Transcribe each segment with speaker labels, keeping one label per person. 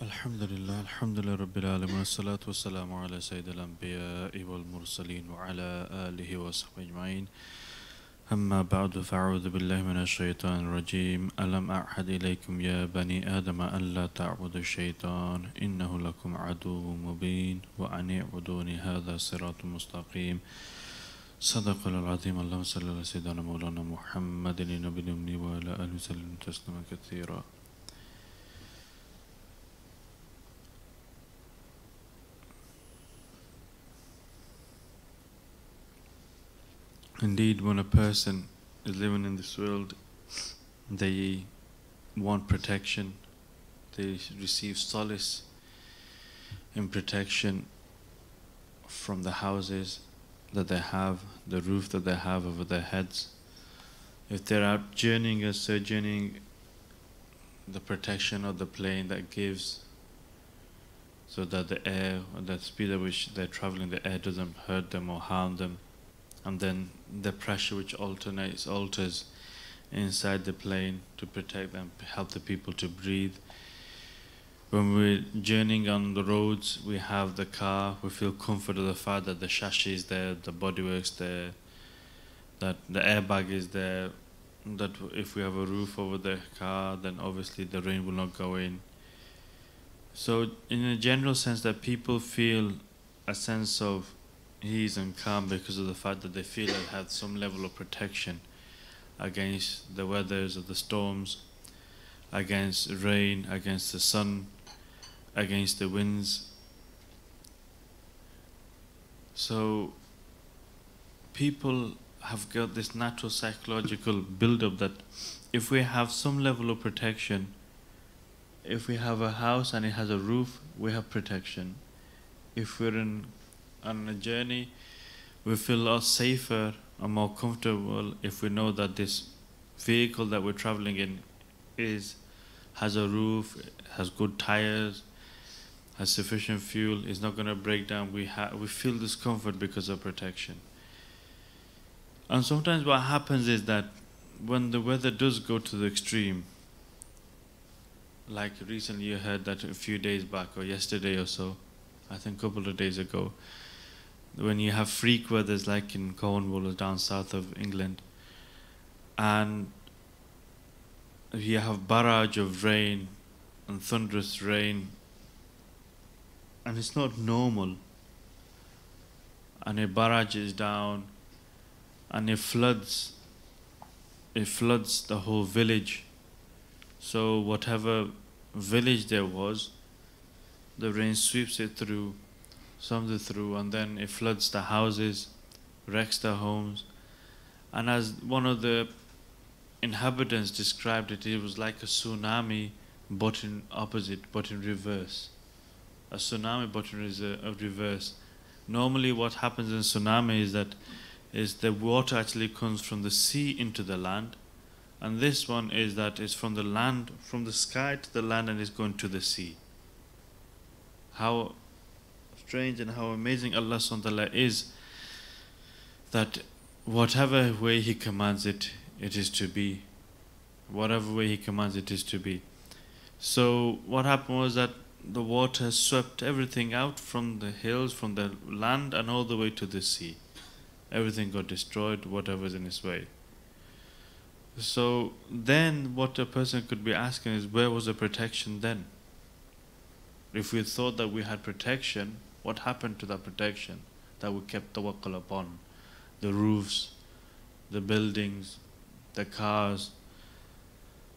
Speaker 1: Alhamdulillah Rabbil Alamin, wassalatu wassalamu ala Sayyidil Anbiya'i wal Mursaleen wa ala alihi wa sahbihi ajma'in. Amma ba'du, fa'udhu billahi minash shaitanir rajim. Alam a'had ilaykum ya bani Adama an la ta'budu shaitan, innahu lakum aduwwun mubin, wa an i'buduni hadha siratun mustaqim. Sadaqallahul azim. Allahumma salli ala Sayyidina Mawlana Muhammadin nabiyil ummi wa ala alihi wa sallam tasliman kathira. Indeed, when a person is living in this world, they want protection, they receive solace in protection from the houses that they have, the roof that they have over their heads. If they're out journeying or sojourning, the protection of the plane that gives, so that the air, or the speed at which they're traveling, the air doesn't hurt them or harm them. And then the pressure which alters inside the plane to protect them, help the people to breathe. When we're journeying on the roads, we have the car, we feel comfort of the fact that the chassis is there, the bodywork's there, that the airbag is there, that if we have a roof over the car, then obviously the rain will not go in. So in a general sense, that people feel a sense of ease and calm because of the fact that they feel they have some level of protection against the weathers of the storms, against rain, against the sun, against the winds. So people have got this natural psychological build-up that if we have some level of protection, if we have a house and it has a roof, we have protection. If we're on a journey, we feel a lot safer and more comfortable if we know that this vehicle that we're traveling in has a roof, has good tires, has sufficient fuel, is not going to break down. We feel this comfort because of protection. And sometimes what happens is that when the weather does go to the extreme, like recently you heard that a few days back or yesterday or so, I think a couple of days ago, when you have freak weathers like in Cornwall or down south of England, and you have barrage of rain and thunderous rain, and it's not normal, and a barrage is down and it floods the whole village. So whatever village there was, the rain sweeps it through, and then it floods the houses, wrecks the homes. And as one of the inhabitants described it, it was like a tsunami but in reverse. A tsunami but in reverse. Normally what happens in tsunami is the water actually comes from the sea into the land, and this one is that it's from the land, from the sky to the land, and is going to the sea. How strange and how amazing Allah subhanahu wa ta'ala is, that whatever way He commands it, it is to be. Whatever way He commands it is to be. So what happened was that the water swept everything out from the hills, from the land, and all the way to the sea. Everything got destroyed, whatever is in its way. So then what a person could be asking is, where was the protection then? If we thought that we had protection, what happened to that protection that we kept tawakkul upon? The roofs, the buildings, the cars,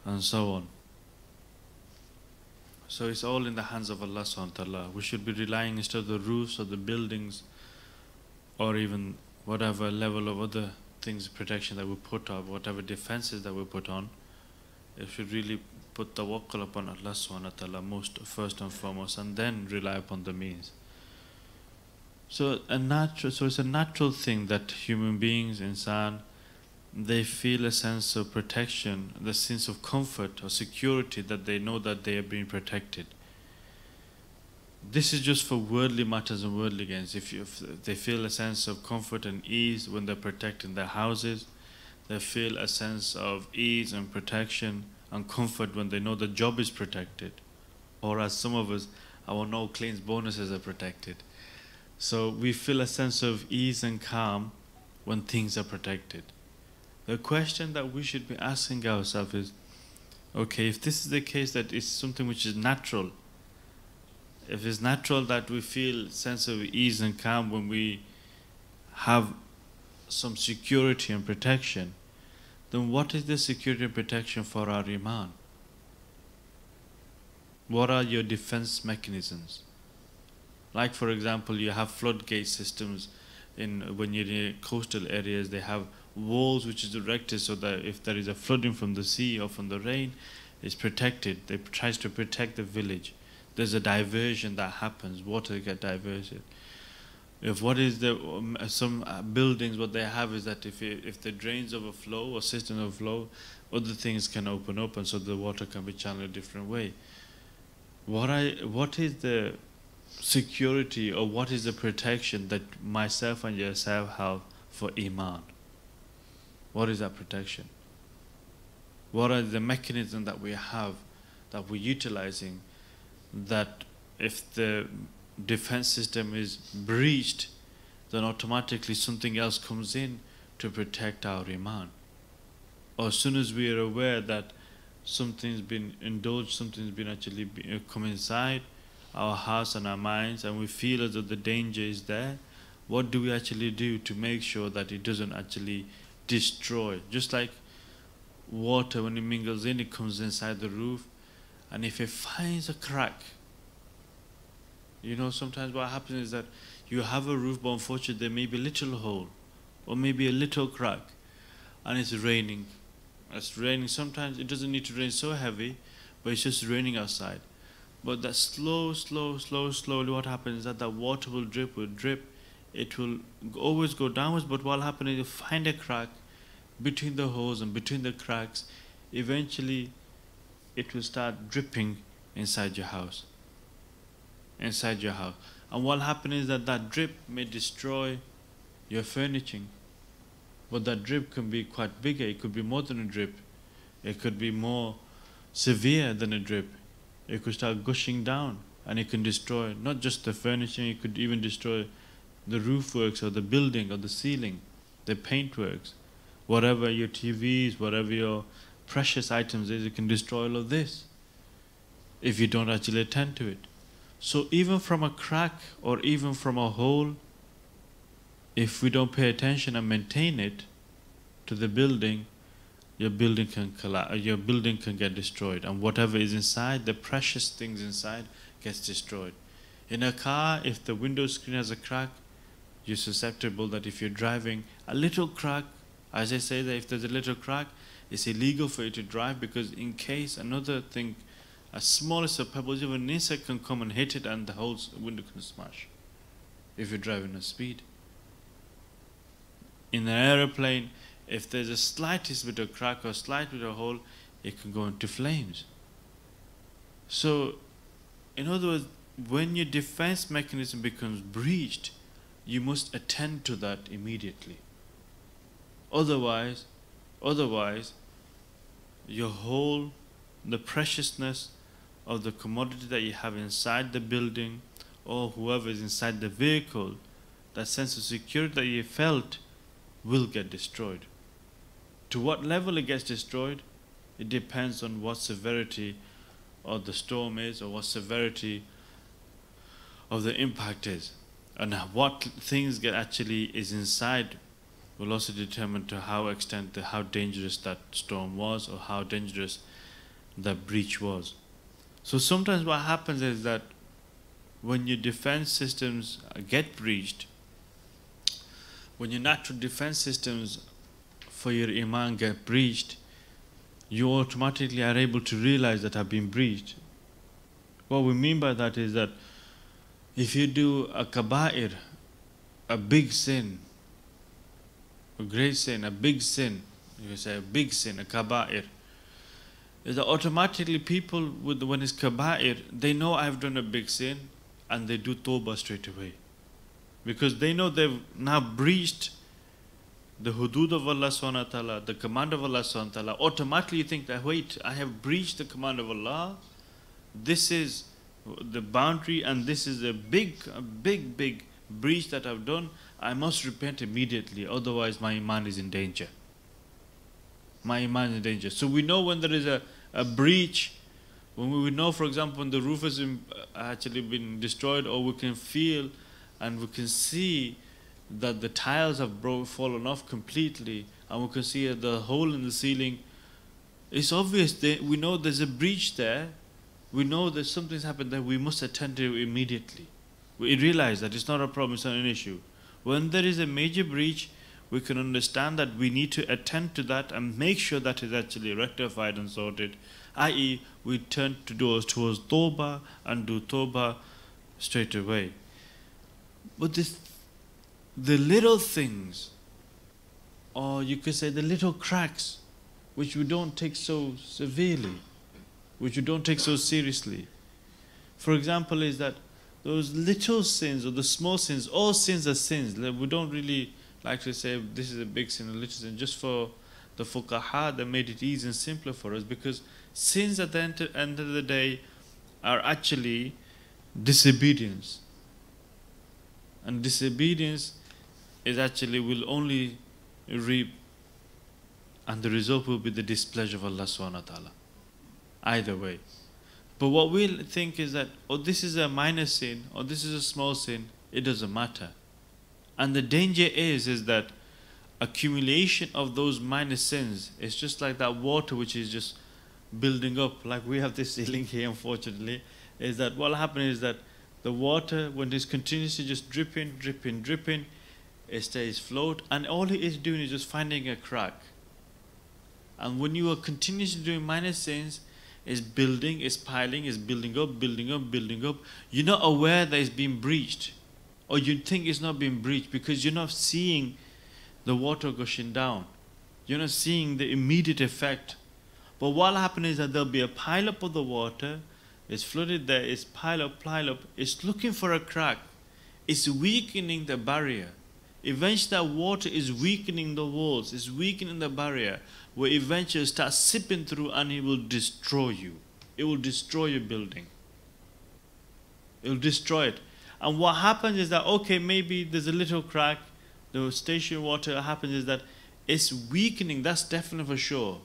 Speaker 1: and so on. So it's all in the hands of Allah subhanahu wa ta'ala. We should be relying instead of the roofs or the buildings or even whatever level of other things, protection that we put up, whatever defenses that we put on. It should really put tawakkul upon Allah subhanahu wa ta'ala first and foremost, and then rely upon the means. So it's a natural thing that human beings, insan, they feel a sense of protection, the sense of comfort or security that they know that they are being protected. This is just for worldly matters and worldly gains. If they feel a sense of comfort and ease when they're protecting their houses, they feel a sense of ease and protection and comfort when they know the job is protected. Or as some of us, our no claims bonuses are protected. So we feel a sense of ease and calm when things are protected. The question that we should be asking ourselves is, okay, if this is the case, that it's something which is natural, if it's natural that we feel sense of ease and calm when we have some security and protection, then what is the security and protection for our Iman? What are your defense mechanisms? Like, for example, you have floodgate systems when you're in coastal areas. They have walls which is erected so that if there is a flooding from the sea or from the rain, it's protected. They tries to protect the village. There's a diversion that happens. Water get diverted. If what is the some buildings, what they have is that if the drains overflow or systems overflow, other things can open up, and so the water can be channeled a different way. What is the security, or what is the protection that myself and yourself have for Iman? What is that protection? What are the mechanisms that we have, that we're utilizing, that if the defense system is breached, then automatically something else comes in to protect our Iman? Or as soon as we are aware that something's been indulged, something's been actually come inside our hearts and our minds, and we feel as though the danger is there, what do we actually do to make sure that it doesn't actually destroy? Just like water, when it mingles in, it comes inside the roof, and if it finds a crack, sometimes what happens is that you have a roof, but unfortunately there may be a little hole, or maybe a little crack, and it's raining. It's raining. Sometimes it doesn't need to rain so heavy, but it's just raining outside. But that slowly, what happens is that the water will drip. It will always go downwards, but what will happen is you find a crack between the holes and between the cracks. Eventually, it will start dripping inside your house. And what will happen is that drip may destroy your furniture. But that drip can be quite bigger. It could be more than a drip. It could be more severe than a drip. It could start gushing down, and it can destroy not just the furniture, it could even destroy the roof works or the building or the ceiling, the paintworks. Whatever your TVs, whatever your precious items is, it can destroy all of this if you don't actually attend to it. So even from a crack or even from a hole, if we don't pay attention and maintain it to the building, your building can collapse, your building can get destroyed, and whatever is inside, the precious things inside, gets destroyed. In a car, if the window screen has a crack, you're susceptible that if you're driving, a little crack, as I say, that if there's a little crack, it's illegal for you to drive, because in case another thing, as small as a pebble, even an insect can come and hit it, and the whole window can smash if you're driving at speed. In an aeroplane, if there's a slightest bit of crack or slight bit of hole, it can go into flames. So, in other words, when your defense mechanism becomes breached, you must attend to that immediately. Otherwise, the preciousness of the commodity that you have inside the building, or whoever is inside the vehicle, that sense of security that you felt will get destroyed. To what level it gets destroyed, it depends on what severity of the storm is, or what severity of the impact is, and what things is inside will also determine to how dangerous that storm was, or how dangerous that breach was. So sometimes what happens is that when your defense systems get breached, when your natural defense systems for your Iman get breached, you automatically are able to realize that have been breached. What we mean by that is that if you do a kaba'ir, a big sin, a great sin, a big sin, you say a big sin, a kaba'ir, is that automatically people, when it's kaba'ir, they know I've done a big sin, and they do tawbah straight away. Because they know they've now breached the hudud of Allah subhanahu wa ta'ala, the command of Allah subhanahu wa ta'ala. Automatically you think that, wait, I have breached the command of Allah. This is the boundary, and this is a big breach that I've done. I must repent immediately, otherwise my iman is in danger. My iman is in danger. So we know when there is a breach, when we know, for example, when the roof has actually been destroyed, or we can feel and we can see that the tiles have fallen off completely, and we can see the hole in the ceiling. It's obvious that we know there's a breach there. We know that something's happened there. We must attend to it immediately. We realize that it's not a problem, it's not an issue. When there is a major breach, we can understand that we need to attend to that and make sure that is actually rectified and sorted. I.e., we turn towards Tawbah and do Tawbah straight away. But the little things, or you could say the little cracks, which we don't take so severely, which we don't take so seriously. For example, is that those little sins or the small sins, all sins are sins. We don't really like to say this is a big sin, a little sin, just for the fuqaha that made it easy and simpler for us, because sins at the end of the day are actually disobedience. And disobedience is actually will only reap, and the result will be the displeasure of Allah subhanahu wa ta'ala. Either way. But what we'll think is that, oh, this is a minor sin, or this is a small sin, it doesn't matter. And the danger is that accumulation of those minor sins is just like that water which is just building up. Like we have this ceiling here, unfortunately, is that what happens is that the water, when it's continuously just dripping, it stays float, and all it is doing is just finding a crack. And when you are continuously doing minor sins, it's building, it's piling, it's building up. You're not aware that it's being breached, or you think it's not being breached because you're not seeing the water gushing down. You're not seeing the immediate effect. But what will happen is that there'll be a pile up of the water, it's flooded there, it's pile up, it's looking for a crack. It's weakening the barrier. Eventually that water is weakening the walls, it's weakening the barrier, where eventually it starts sipping through and it will destroy you. It will destroy your building. It will destroy it. And what happens is that, okay, maybe there's a little crack, the station water happens is that it's weakening, that's definitely for sure.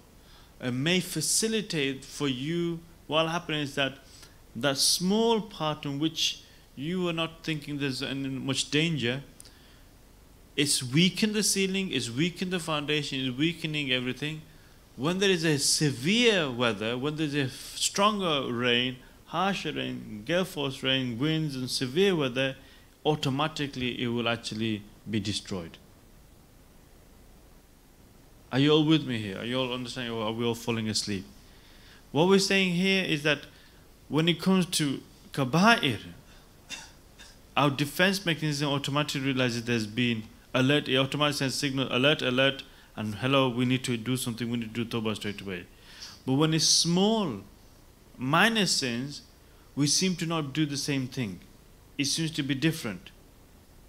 Speaker 1: It may facilitate for you, what happens is that that small part in which you are not thinking there's any much danger, it's weakened the ceiling, it's weakened the foundation, it's weakening everything. When there is a severe weather, when there's a stronger rain, harsher rain, gale force rain, winds and severe weather, automatically it will actually be destroyed. Are you all with me here? Are you all understanding, or are we all falling asleep? What we're saying here is that when it comes to kaba'ir, our defense mechanism automatically realizes there's been alert, it automatically sends signal, alert, and hello, we need to do something, we need to do tawbah straight away. But when it's small, minor sins, we seem to not do the same thing. It seems to be different.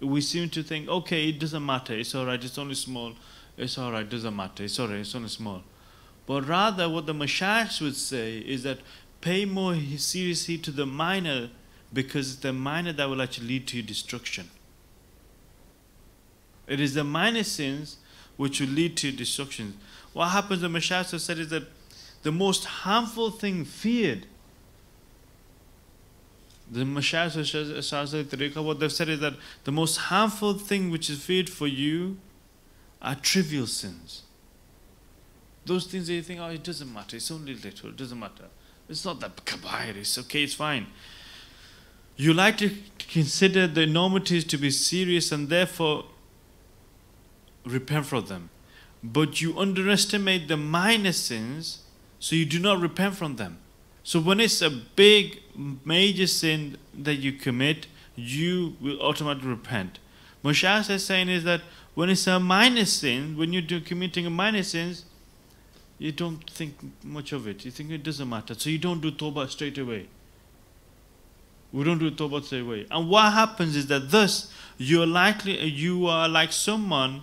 Speaker 1: We seem to think, okay, it doesn't matter, it's alright, it's only small, it's alright, it doesn't matter, it's alright, it's only small. But rather what the mashayikh would say is that pay more serious heed to the minor, because it's the minor that will actually lead to your destruction. It is the minor sins which will lead to destruction. What happens, the mashayikh have said, is that the most harmful thing feared, the mashayikh, what they've said is that the most harmful thing which is feared for you are trivial sins. Those things that you think, oh, it doesn't matter, it's only little, it doesn't matter. It's not that kabair, it's okay, it's fine. You like to consider the enormities to be serious and therefore repent from them. But you underestimate the minor sins, so you do not repent from them. So when it's a big, major sin that you commit, you will automatically repent. Mashayikh is saying is that when it's a minor sin, when you're committing a minor sins, you don't think much of it. You think it doesn't matter. So you don't do tawbah straight away. We don't do tawbah straight away. And what happens is that thus you are like someone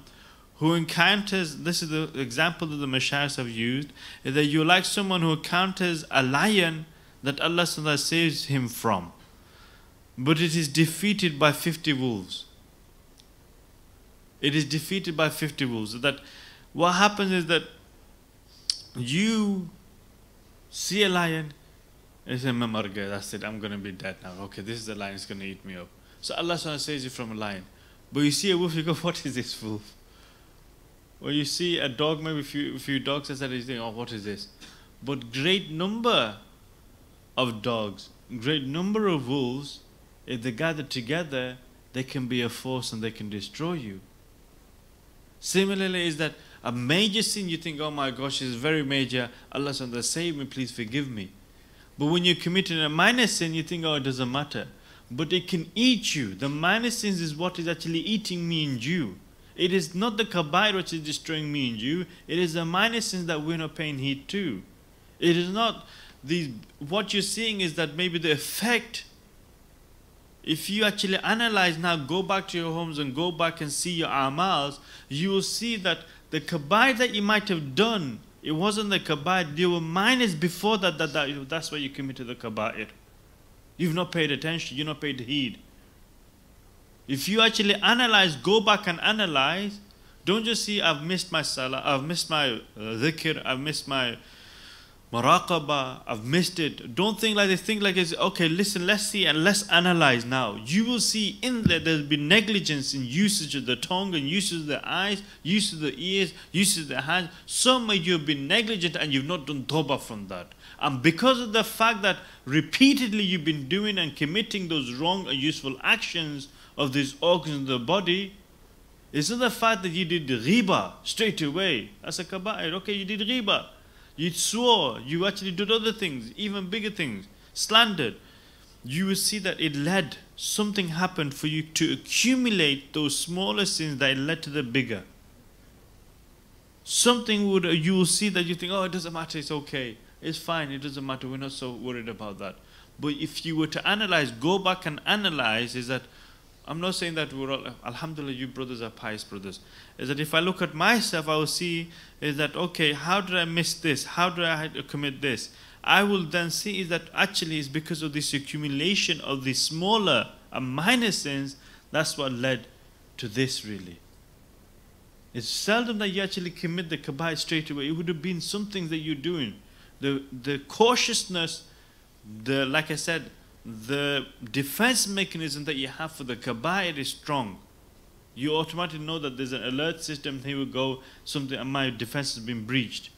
Speaker 1: who encounters, this is the example that the mashayikh have used, is that you're like someone who encounters a lion that Allah saves him from. but it is defeated by 50 wolves. It is defeated by 50 wolves. That what happens is that you see a lion, and you say, "Mamarga, that's it, I'm going to be dead now. Okay, this is the lion, it's going to eat me up." So Allah SWT saves you from a lion. But you see a wolf, you go, "What is this wolf?" Or you see a dog, maybe a few dogs, and you think, "Oh, what is this?" But great number of dogs, great number of wolves, if they gather together, they can be a force and they can destroy you. Similarly, is that a major sin, you think, "Oh my gosh, it's very major. Allah SWT, save me, please forgive me." But when you're committing a minor sin, you think, "Oh, it doesn't matter." But it can eat you. The minor sins is what is actually eating me and you. It is not the kabair which is destroying me and you. It is the minor sins that we're not paying heed to. It is not these. What you're seeing is that maybe the effect. If you actually analyze now, go back to your homes and go back and see your amals, you will see that the kabair that you might have done, it wasn't the kabair. There were minors before that's why you committed the kabair. You've not paid attention. You've not paid heed. If you actually analyze, go back and analyze, don't just see, "I've missed my salah, I've missed my dhikr, I've missed my muraqabah, I've missed it." Don't think like this. Think like it's, "Okay, listen, let's see and let's analyze now." You will see in there'll be negligence in usage of the tongue and usage of the eyes, usage of the ears, usage of the hands. So may you have been negligent and you've not done tawbah from that. And because of the fact that repeatedly you've been doing and committing those wrong and useful actions of these organs of the body, it's not the fact that you did the riba straight away. That's a kaba'ir. Okay, you did riba. You swore. You actually did other things, even bigger things. Slandered. You will see that it led, something happened for you to accumulate those smaller sins that led to the bigger. Something you will see that you think, "Oh, it doesn't matter, it's okay. It's fine, it doesn't matter, we're not so worried about that." But if you were to analyze, go back and analyze, is that, I'm not saying that we're all, alhamdulillah, you brothers are pious brothers, is that if I look at myself, I will see, is that, okay, how did I miss this? How did I commit this? I will then see is that actually it's because of this accumulation of the smaller and minor sins, that's what led to this really. It's seldom that you actually commit the kabair straight away. It would have been something that you're doing. The cautiousness, like I said, the defense mechanism that you have for the kabair is strong. You automatically know that there's an alert system. Here we go, something, my defense has been breached.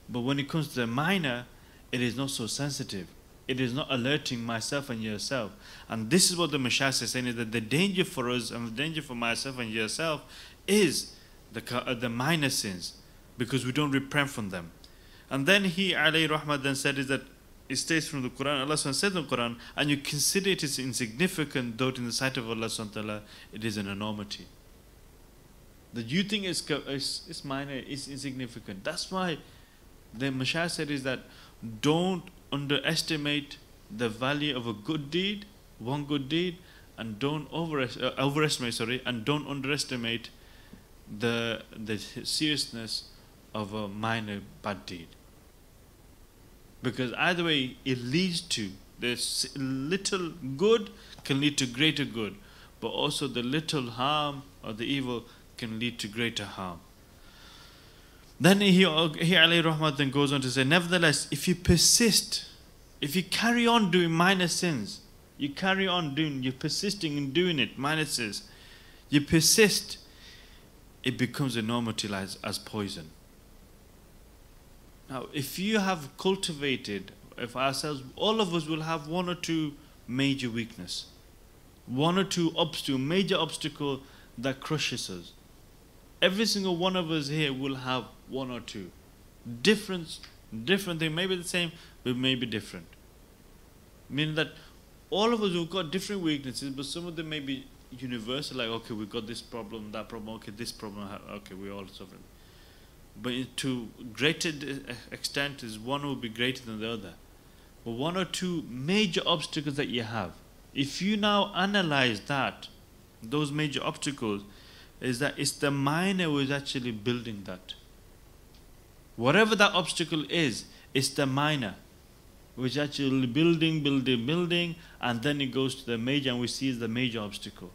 Speaker 1: But when it comes to the minor, it is not so sensitive. It is not alerting myself and yourself. And this is what the Mashayikh is saying, is that the danger for us and the danger for myself and yourself is the minor sins, because we don't repent from them. And then he, alayhi rahmah, then said is that it states from the Quran, Allah said in the Quran, and you consider it is insignificant, though in the sight of Allah it is an enormity. That you think it's minor, it's insignificant. That's why the Mashayikh said is that don't underestimate the value of a good deed, one good deed, and don't don't underestimate the seriousness of a minor bad deed. Because either way, it leads to, this little good can lead to greater good, but also the little harm or the evil can lead to greater harm. Then he alayhi rahmat then goes on to say, nevertheless, if you persist, if you carry on doing minor sins, you're persisting in doing it, minor sins, you persist, it becomes a enormity as poison. Now, if you have cultivated, if ourselves, all of us will have one or two major weakness, one or two major obstacle that crushes us. Every single one of us here will have one or two. Different thing, maybe the same, but maybe different. Meaning that all of us have got different weaknesses, but some of them may be universal, like, okay, we've got this problem, that problem, okay, this problem, okay, we're all suffering. But to greater extent is one will be greater than the other. But one or two major obstacles that you have, if you now analyze that, those major obstacles, is that it's the minor who is actually building that. Whatever that obstacle is, it's the minor. which actually building, and then it goes to the major, and we see the major obstacle.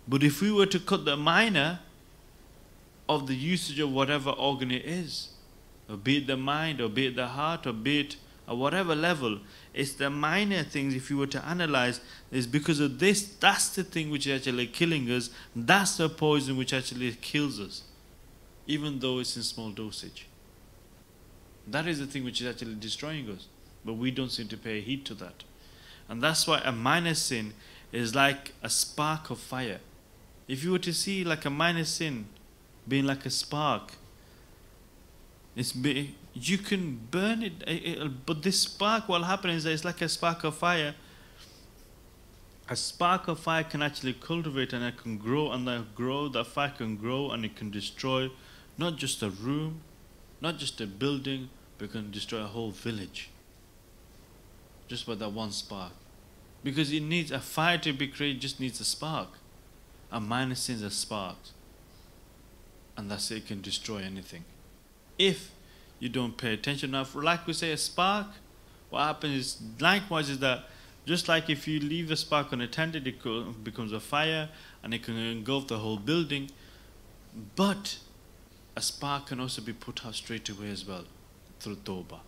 Speaker 1: But if we were to cut the minor of the usage of whatever organ it is, or be it the mind, or be it the heart, or be it at whatever level, it's the minor things. If you were to analyze, is because of this, that's the thing which is actually killing us, that's the poison which actually kills us, even though it's in small dosage. That is the thing which is actually destroying us, but we don't seem to pay heed to that. And that's why a minor sin is like a spark of fire. If you were to see like a minor sin being like a spark, you can burn it, but this spark, what happens is that it's like a spark of fire. A spark of fire can actually cultivate, and it can grow, and that fire can grow, and it can destroy not just a room, not just a building, but it can destroy a whole village just by that one spark. Because it needs a fire to be created, just needs a spark. A minor sin is a spark, and that's it, can destroy anything if you don't pay attention. Now, like we say, a spark, what happens is, likewise, is that just like if you leave the spark unattended, it becomes a fire, and it can engulf the whole building. But a spark can also be put out straight away as well, through tawbah.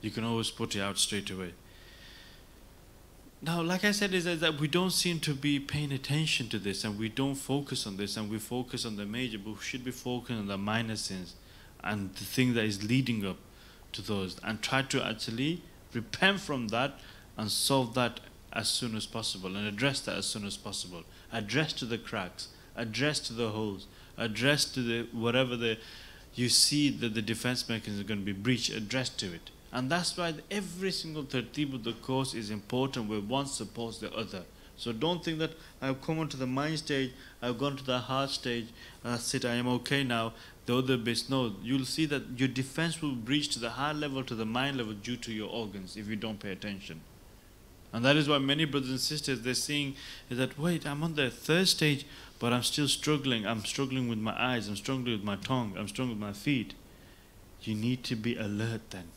Speaker 1: You can always put it out straight away. Now, like I said, is that we don't seem to be paying attention to this, and we don't focus on this, and we focus on the major, but we should be focusing on the minor sins and the thing that is leading up to those, and try to actually repent from that and solve that as soon as possible, and address that as soon as possible. Address to the cracks, address to the holes, address to the whatever you see that the defense mechanism is going to be breached, address to it. And that's why every single tertib of the course is important, where one supports the other. So don't think that I've come onto the mind stage, I've gone to the heart stage, and that's it, I am okay now. The other bits, no, you'll see that your defense will breach to the heart level, to the mind level, due to your organs, if you don't pay attention. And that is why many brothers and sisters, they're seeing is that, wait, I'm on the third stage, but I'm still struggling. I'm struggling with my eyes, I'm struggling with my tongue, I'm struggling with my feet. You need to be alert then.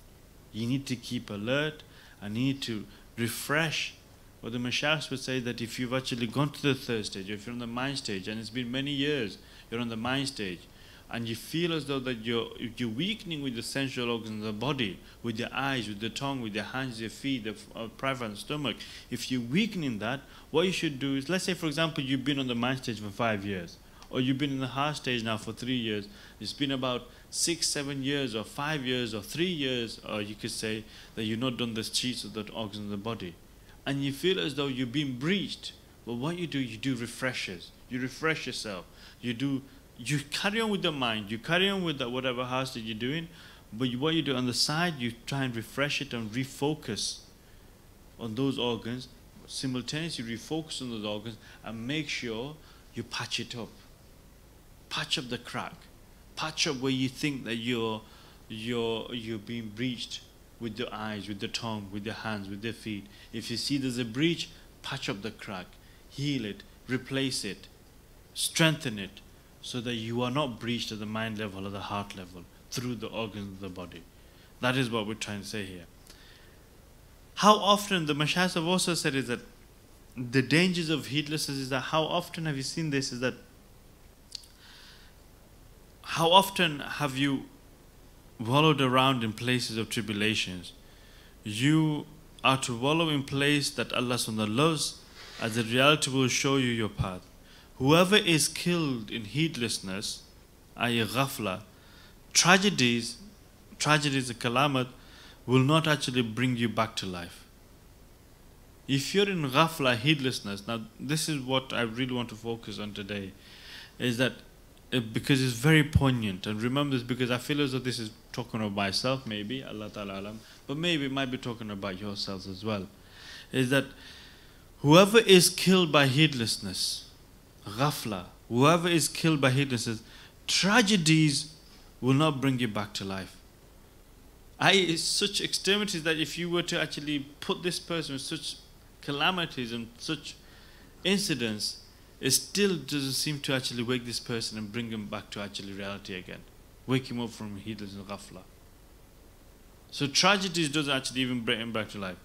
Speaker 1: You need to keep alert, and you need to refresh. What the Mashayikhs would say, that if you've actually gone to the third stage, or if you're on the mind stage, and it's been many years, you're on the mind stage, and you feel as though that you're weakening with the sensual organs of the body, with your eyes, with the tongue, with your hands, your feet, the private and stomach. If you're weakening that, what you should do is, let's say for example you've been on the mind stage for 5 years, or you've been in the heart stage now for 3 years. It's been about 6, 7 years, or 5 years, or 3 years, or you could say that you've not done the cheats of the organs of the body, and you feel as though you've been breached. Well, what you do refreshes. You refresh yourself. You carry on with the mind. You carry on with whatever heart stage you're doing, but what you do on the side, you try and refresh it and refocus on those organs. Simultaneously refocus on those organs and make sure you patch it up. Patch up the crack. Patch up where you think that you're being breached, with your eyes, with the tongue, with your hands, with your feet. If you see there's a breach, patch up the crack, heal it, replace it, strengthen it, so that you are not breached at the mind level or the heart level through the organs of the body. That is what we're trying to say here. How often, the Mashayikhs have also said, is that the dangers of heedlessness is that, how often have you seen this, is that how often have you wallowed around in places of tribulations? You are to wallow in place that Allah SWT loves, as the reality will show you your path. Whoever is killed in heedlessness, i.e. ghafla, tragedies and kalamat will not actually bring you back to life. If you're in ghafla, heedlessness, now this is what I really want to focus on today, is that because it's very poignant, and remember this, because I feel as though this is talking about myself, maybe, Allah Ta'ala alam, but maybe it might be talking about yourselves as well, is that whoever is killed by heedlessness, ghafla, whoever is killed by heedlessness, tragedies will not bring you back to life. It's such extremities that if you were to actually put this person with such calamities and such incidents, it still doesn't seem to actually wake this person and bring him back to actually reality again. Wake him up from heedlessness and ghafla. So tragedies doesn't actually even bring him back to life.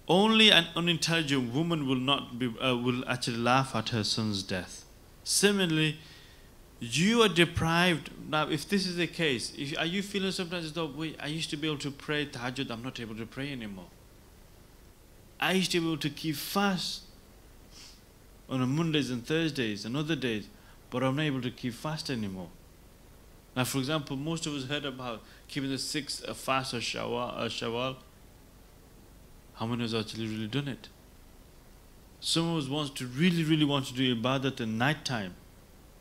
Speaker 1: Only an unintelligent woman will actually laugh at her son's death. Similarly, you are deprived. Now, if this is the case, are you feeling sometimes as though, wait, I used to be able to pray tahajjud, I'm not able to pray anymore. I used to be able to keep fast on Mondays and Thursdays and other days, but I'm not able to keep fast anymore. Now, for example, most of us heard about keeping the 6 fast of Shawwal. How many of us actually really done it? Some of us really want to do ibadat at night time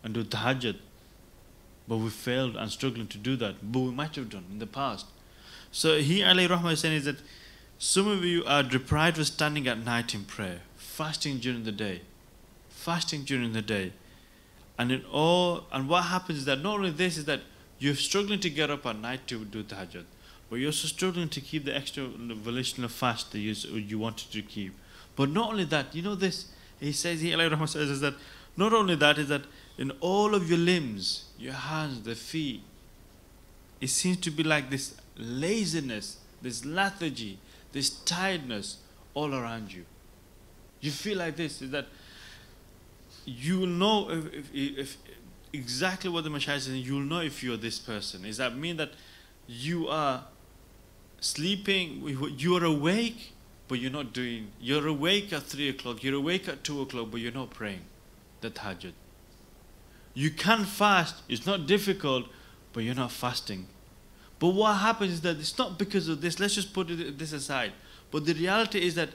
Speaker 1: and do tahajjud, but we failed and struggling to do that, but we might have done in the past. So he alayhi rahmah is saying is that some of you are deprived of standing at night in prayer, fasting during the day, and what happens is that not only this is that you're struggling to get up at night to do tahajjud, but you're also struggling to keep the extra volitional fast that you wanted to keep. But not only that, you know this, he says, he alayhi rahmah says is that not only that is that in all of your limbs, your hands, the feet, it seems to be like this laziness, this lethargy, this tiredness all around you. You feel like this, is that you will know if exactly what the Mashayikh is saying, you will know if you're this person. Does that mean that you are sleeping, you are awake, but you're not doing, you're awake at 3 o'clock, you're awake at 2 o'clock, but you're not praying the tahajjud. You can fast, it's not difficult, but you're not fasting. But what happens is that it's not because of this, let's just put this aside. But the reality is that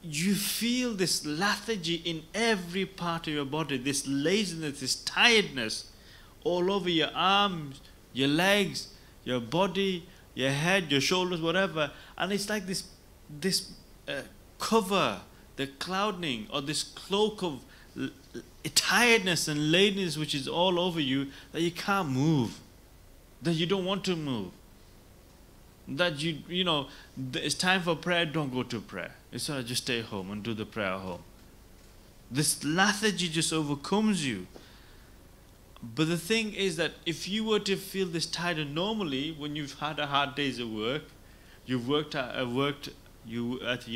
Speaker 1: you feel this lethargy in every part of your body, this laziness, this tiredness all over your arms, your legs, your body, your head, your shoulders, whatever. And it's like this cover, the clouding or this cloak of tiredness and laziness which is all over you, that you can't move, that you don't want to move, that you know it's time for prayer, don't go to prayer, it's all right, just stay home and do the prayer at home. This lethargy just overcomes you. But the thing is that if you were to feel this tired normally, when you've had a hard days of work, you've you're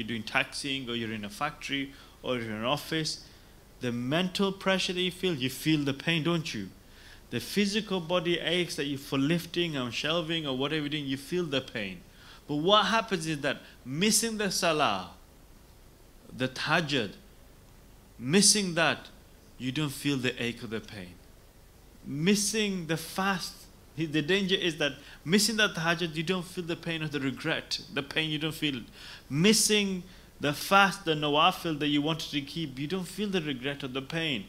Speaker 1: doing taxiing, or you're in a factory, or you're in an office, the mental pressure that you feel the pain, don't you? The physical body aches that you for lifting and shelving or whatever you're doing, you feel the pain. But what happens is that missing the salah, the tahajjud, missing that, you don't feel the ache or the pain. Missing the fast, the danger is that missing that tahajjud, you don't feel the pain or the regret. The pain, you don't feel it. Missing the fast, the nawafil that you wanted to keep, you don't feel the regret or the pain.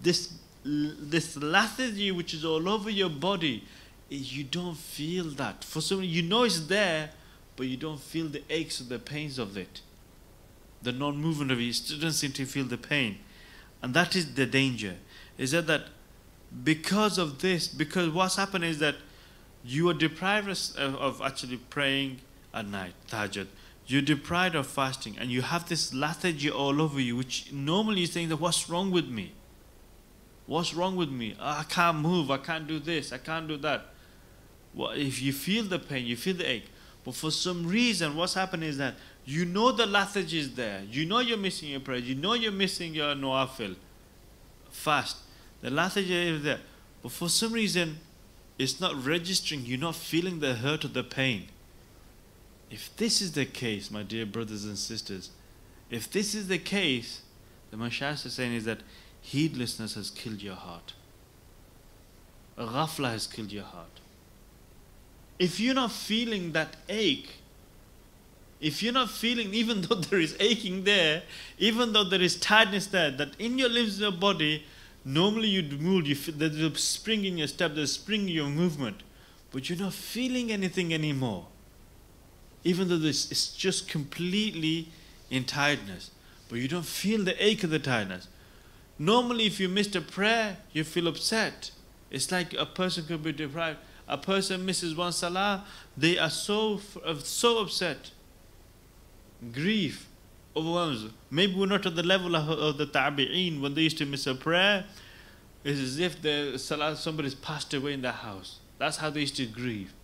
Speaker 1: This lethargy which is all over your body, you don't feel that. For some reason, you know it's there, but you don't feel the aches or the pains of it. The non-movement of it, you still don't seem to feel the pain. And that is the danger. Is that because of this, because what's happened is that you are deprived of actually praying at night, tahajjud. You're deprived of fasting, and you have this lethargy all over you, which normally you think that what's wrong with me? What's wrong with me? I can't move, I can't do this, I can't do that. Well, if you feel the pain, you feel the ache, but for some reason what's happened is that you know the lethargy is there, you know you're missing your prayer, you know you're missing your nawafil, fast. The lethargy is there, but for some reason it's not registering, you're not feeling the hurt or the pain. If this is the case, my dear brothers and sisters, if this is the case, the Mashayikh is saying is that heedlessness has killed your heart. Ghafla has killed your heart. If you're not feeling that ache, if you're not feeling, even though there is aching there, even though there is tiredness there, that in your limbs, in your body, normally you'd move, you feel, there's a spring in your step, there's a spring in your movement, but you're not feeling anything anymore. Even though it's just completely in tiredness, but you don't feel the ache of the tiredness. Normally, if you missed a prayer, you feel upset. It's like a person could be deprived. A person misses one salah, they are so upset. Grief overwhelms. Maybe we're not at the level of the tabi'een when they used to miss a prayer. It's as if the salah, somebody's passed away in their house. That's how they used to grieve.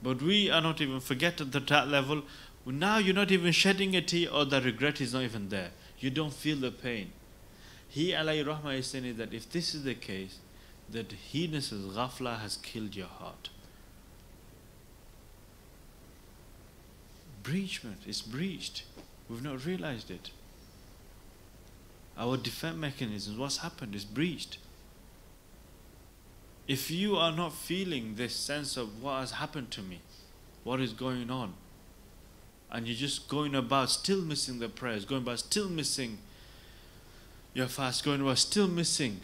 Speaker 1: But we are not even forget at that level. Now you're not even shedding a tear, or the regret is not even there. You don't feel the pain. He alayhi rahmah is saying that if this is the case, that heedlessness, ghafla, has killed your heart. Breachment is breached. We've not realized it. Our defense mechanisms, what's happened, is breached. If you are not feeling this sense of what has happened to me, what is going on, and you're just going about still missing the prayers, going about still missing your fast, going about still missing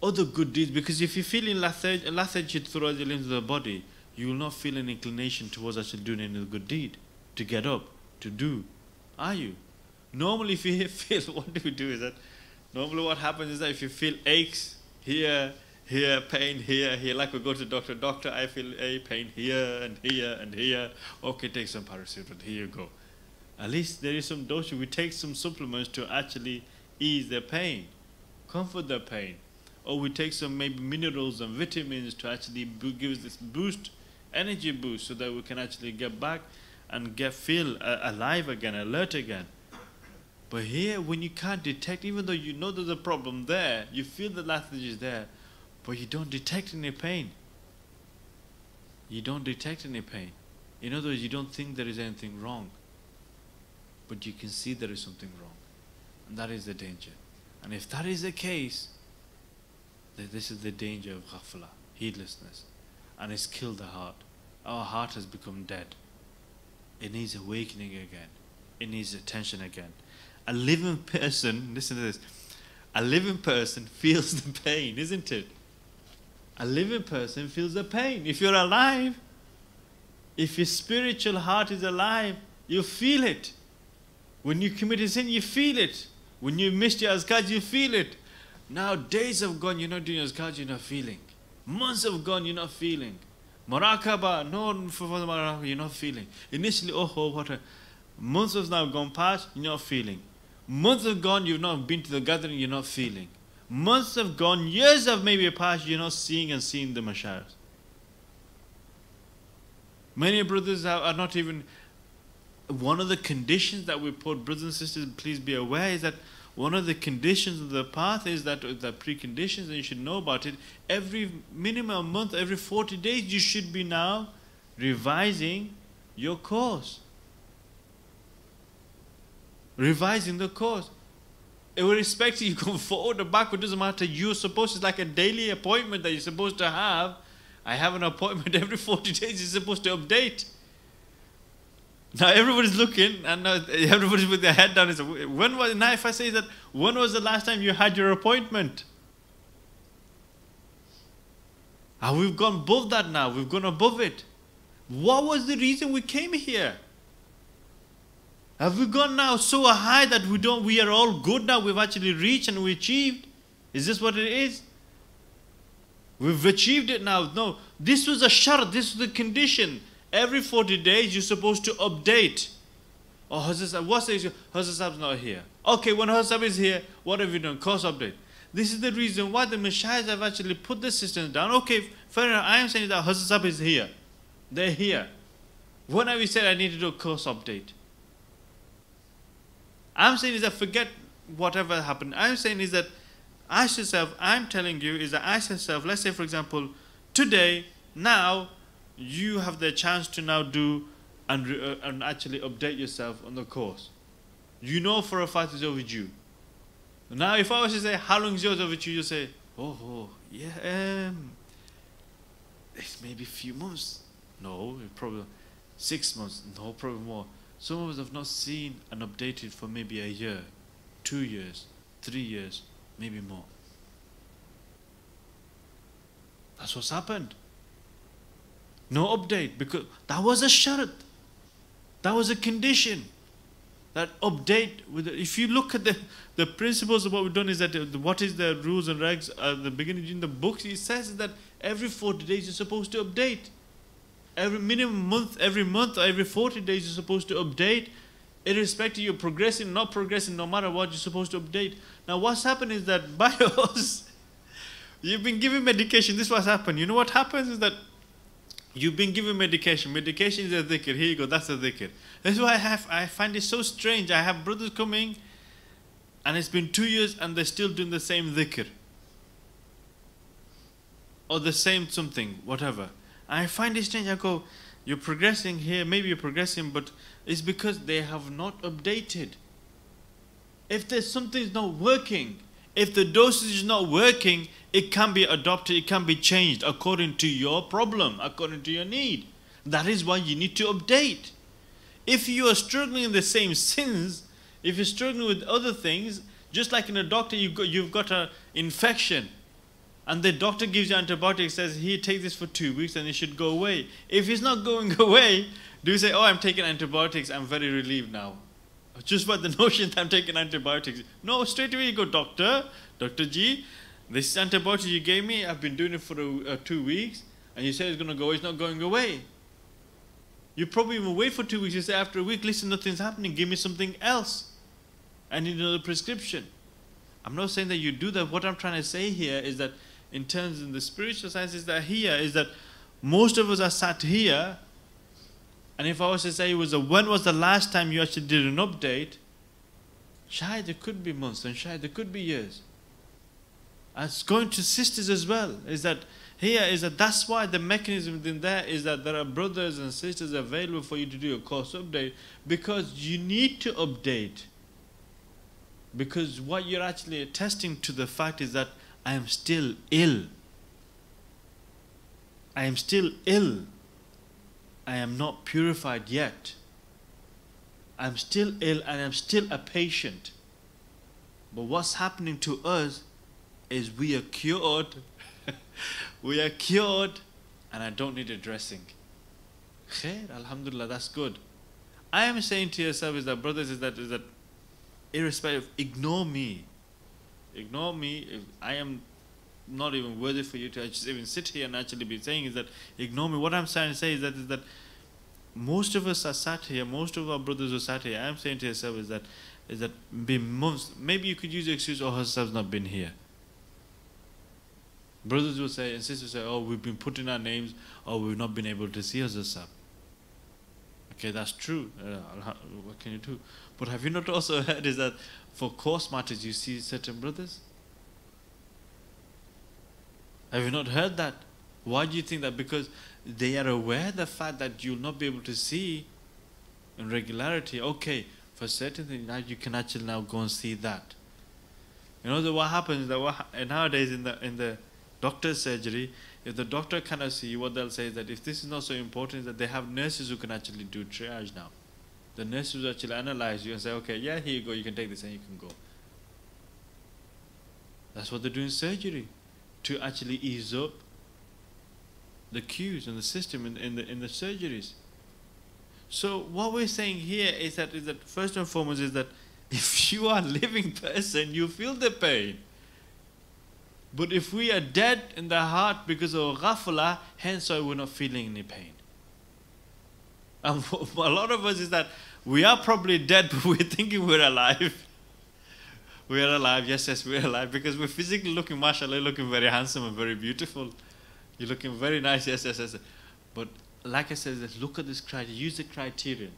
Speaker 1: other good deeds, because if you're feeling lethargy throughout the limbs of the body, you will not feel an inclination towards actually doing any good deed, to get up, to do. Are you? Normally if you feel, what do we do is that, normally what happens is that if you feel aches here, pain here, like we go to doctor, I feel a pain here and here and here. Okay, take some paracetamol, here you go. At least there is some dosage. We take some supplements to actually ease the pain, comfort the pain. Or we take some maybe minerals and vitamins to actually give us this boost, energy boost, so that we can actually get back and feel alive again, alert again. But here, when you can't detect, even though you know there's a problem there, you feel the lethargy is there, but you don't detect any pain. You don't detect any pain. In other words, you don't think there is anything wrong, but you can see there is something wrong. And that is the danger. And if that is the case, then this is the danger of ghafla, heedlessness. And it's killed the heart. Our heart has become dead. It needs awakening again. It needs attention again. A living person, listen to this, a living person feels the pain, isn't it? A living person feels the pain. If you're alive, if your spiritual heart is alive, you feel it. When you commit a sin, you feel it. When you missed your azkar, you feel it. Now days have gone, you're not doing azkar, you're not feeling. Months have gone, you're not feeling. Muraqabah, no, you're not feeling. Initially, months have now gone past, you're not feeling. Months have gone, you've not been to the gathering, you're not feeling. Months have gone, years have maybe passed, you're not seeing the mashayikhs. Many brothers are not even, one of the conditions that we put, brothers and sisters, please be aware, is that one of the conditions of the path is that the preconditions, and you should know about it, every minimum month, every 40 days, you should be now revising your course. Revising the course. Irrespective, you go forward or backward, doesn't matter. You're supposed to, it's like a daily appointment that you're supposed to have. I have an appointment every 40 days, you're supposed to update. Now everybody's looking, and now everybody's with their head down. Now if I say that, when was the last time you had your appointment? And we've gone above that now, we've gone above it. What was the reason we came here? Have we gone now so high that we are all good now, we've actually reached and we achieved? Is this what it is? We've achieved it now. No, this was a shart, this was the condition. Every 40 days you're supposed to update. Oh, Hazrat, what says you? Hazrat Sahib's not here. Okay, when Hazrat Sahib is here, what have you done? Course update. This is the reason why the Mashayikhs have actually put the systems down. Okay, fair enough, I am saying that Hazrat Sahib is here. They're here. When have you said I need to do a course update? I'm saying is that forget whatever happened. I'm saying is that ask yourself, I'm telling you is that ask yourself, let's say for example, today, now, you have the chance to now do and actually update yourself on the course. You know for a fact it's overdue. Now if I was to say, how long is yours overdue? You say, yeah, it's maybe a few months. No, probably 6 months. No, probably more. Some of us have not seen and updated for maybe a year, 2 years, 3 years, maybe more. That's what's happened. No update, because that was a shart. That was a condition. That update, if you look at the principles of what we've done, is that what is the rules and regs at the beginning in the books, it says that every 40 days you're supposed to update. Every minimum month, every month, or every 40 days you're supposed to update. Irrespective you're progressing, not progressing, no matter what, you're supposed to update. Now what's happened is that by us, you've been given medication, this is what's happened. You know what happens is that You've been given medication. Medication is a dhikr. Here you go. That's a dhikr. That's why I find it so strange. I have brothers coming, and it's been 2 years, and they're still doing the same dhikr, or the same something, whatever. I find it strange. I go, you're progressing here. Maybe you're progressing, but it's because they have not updated. If there's something's not working, if the dosage is not working, it can be adopted, it can be changed according to your problem, according to your need. That is why you need to update. If you are struggling in the same sins, if you're struggling with other things, just like in a doctor, you've got an infection, and the doctor gives you antibiotics, says, here, take this for 2 weeks and it should go away. If it's not going away, do you say, oh, I'm taking antibiotics, I'm very relieved now? Just by the notion that I'm taking antibiotics. No, straight away you go, Doctor G, this antibiotic you gave me, I've been doing it for 2 weeks, and you say it's going to go away, it's not going away. You probably even wait for 2 weeks, you say after a week, listen, nothing's happening, give me something else. I need another prescription. I'm not saying that you do that. What I'm trying to say here is that in terms of the spiritual science is that most of us are sat here, and if I was to say when was the last time you actually did an update, shayad it could be months, and shayad it could be years. And it's going to sisters as well, that's why the mechanism within there is that there are brothers and sisters available for you to do a course update, because you need to update. Because what you're actually attesting to the fact is that I am still ill. I am still ill. I am not purified yet. I'm still ill and I'm still a patient. But what's happening to us is we are cured. We are cured, and I don't need a dressing. Khair, alhamdulillah, that's good. I am saying to yourself is that, brothers, is that irrespective, ignore me. Ignore me. If I am not even worthy for you to just even sit here and actually be saying is that ignore me. What I'm trying to say is that most of us are sat here, most of our brothers are sat here. I'm saying to yourself is that maybe you could use the excuse, oh, Hassan's not been here. Brothers will say and sisters will say, oh, we've been putting our names, or we've not been able to see Hassan. Okay, that's true. What can you do? But have you not also heard is that for course matters you see certain brothers? Have you not heard that? Why do you think that? Because they are aware of the fact that you'll not be able to see in regularity. Okay, for certain things now you can actually now go and see that. You know what happens that nowadays in the doctor's surgery, if the doctor cannot see you, what they'll say is that if this is not so important, is that they have nurses who can actually do triage now. The nurses will actually analyze you and say, okay, yeah, here you go, you can take this and you can go. That's what they're doing in surgery, to actually ease up the queues and the system in the surgeries. So what we're saying here is that first and foremost is that if you are a living person, you feel the pain. But if we are dead in the heart because of ghafla, hence why we're not feeling any pain. And for a lot of us is that we are probably dead, but we're thinking we're alive. We are alive, yes, we're alive, because we're physically looking, mashallah, looking very handsome and very beautiful. You're looking very nice, yes. But like I said, look at this criteria, use the criterion.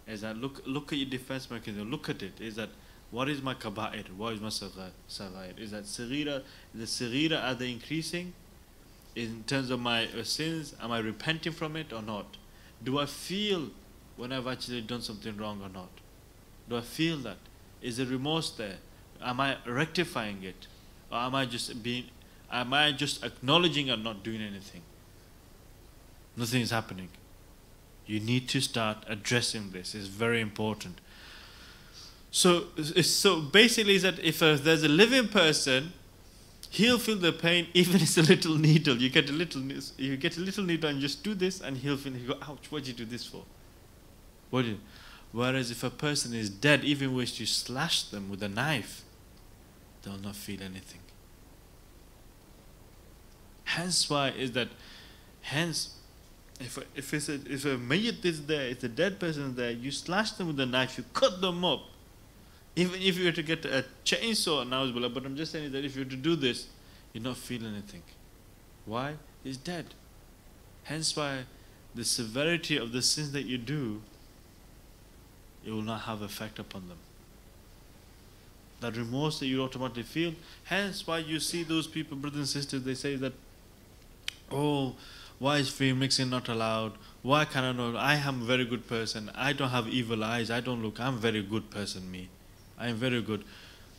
Speaker 1: Is that look at your defense mechanism, look at it. Is that what is my kaba'ir? What is my saghair? Is that the saghira, are they increasing? In terms of my sins, am I repenting from it or not? Do I feel when I've actually done something wrong or not? Do I feel that? Is there remorse there? Am I rectifying it? Or am I just acknowledging and not doing anything? Nothing is happening. You need to start addressing this. It's very important. So basically is that if there's a living person, he'll feel the pain even if it's a little needle. You get a little needle and just do this and he'll go, ouch, what did you do this for? Whereas if a person is dead, even if you slash them with a knife, they'll not feel anything. Hence if a mayyit is there, if the dead person is there, you slash them with a knife, you cut them up. Even if you were to get a chainsaw now, but I'm just saying that if you were to do this, you're not feeling anything. Why? He's dead. Hence why the severity of the sins that you do, it will not have effect upon them. That remorse that you automatically feel, hence why you see those people, brothers and sisters, they say that, oh, why is free mixing not allowed? Why can I not? I am a very good person. I don't have evil eyes. I don't look. I'm a very good person, me. I am very good.